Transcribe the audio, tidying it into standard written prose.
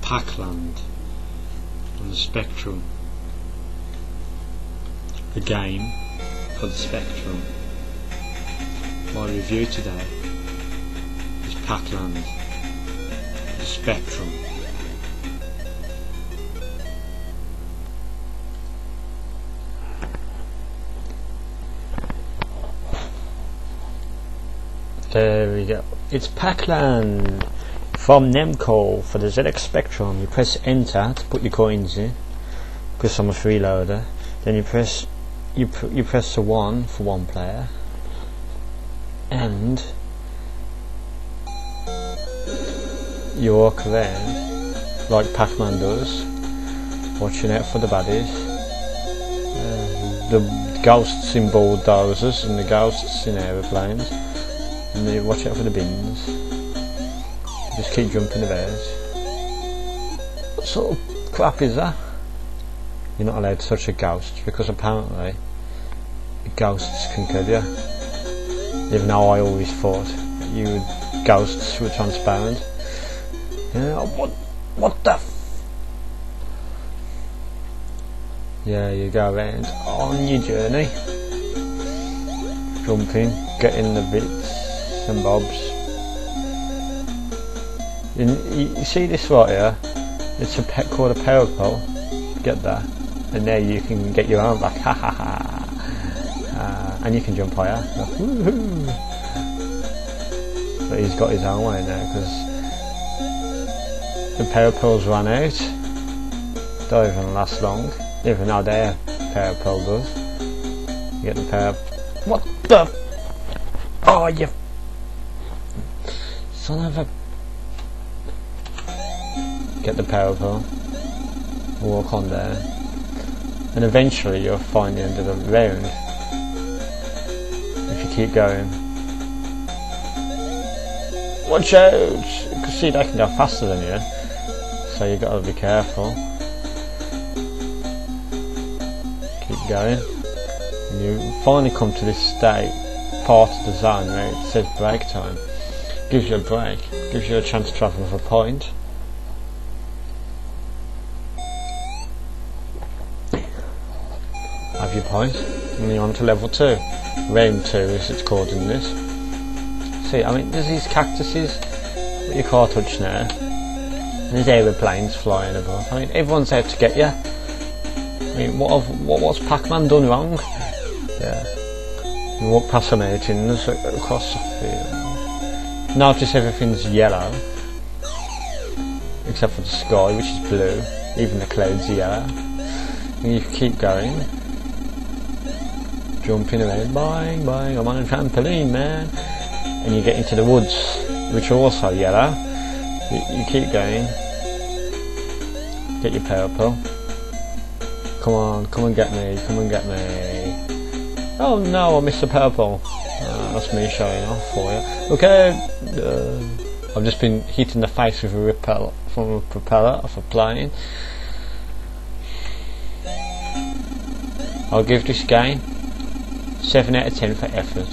Pacland on the Spectrum. The game for the Spectrum. My review today is Pacland, the Spectrum. There we go. It's Pacland from Nemco for the ZX Spectrum. You press enter to put your coins in, because I'm a freeloader. Then you press the 1 for one player, and you walk around like Pac-Man does, watching out for the baddies, the ghosts in bulldozers and the ghosts in aeroplanes, and you watch out for the bins. Just keep jumping about. What sort of crap is that? You're not allowed to touch a ghost, because apparently ghosts can kill you. Even though I always thought that ghosts were transparent. Yeah, what the yeah, you go around on your journey, jumping, getting the bits and bobs. You see this right here? It's called a power pole. Get that, and there you can get your arm back. Ha ha ha! And you can jump higher. Woohoo! But he's got his own way now because the power poles ran out. Don't even last long, even though their power pole does. You get the power. What the? Oh, you son of a! Get the power pole. Walk on there, and eventually you'll find the end of the round if you keep going. Watch out! You can see they can go faster than you, so you got to be careful. Keep going, and you finally come to this part of the zone where it says break time. Gives you a break, gives you a chance to travel with a point. Have your point, and you're on to level 2. Round 2 as it's called in this. See, I mean, there's these cactuses that you can't touch now, and there's aeroplanes flying above. I mean, everyone's out to get you. I mean, what's Pac-Man done wrong? Yeah. You walk past some mountains across the field. Notice everything's yellow, except for the sky, which is blue. Even the clouds are yellow. And you keep going. Jumping around, boing, boing, I'm on a trampoline, man. And you get into the woods, which are also yellow. You keep going. Get your power pole. Come on, come and get me, come and get me. Oh no, I missed the power pole. That's me showing off for you. Okay, I've just been hit in the face with a propeller of a plane. I'll give this game 7 out of 10 for effort.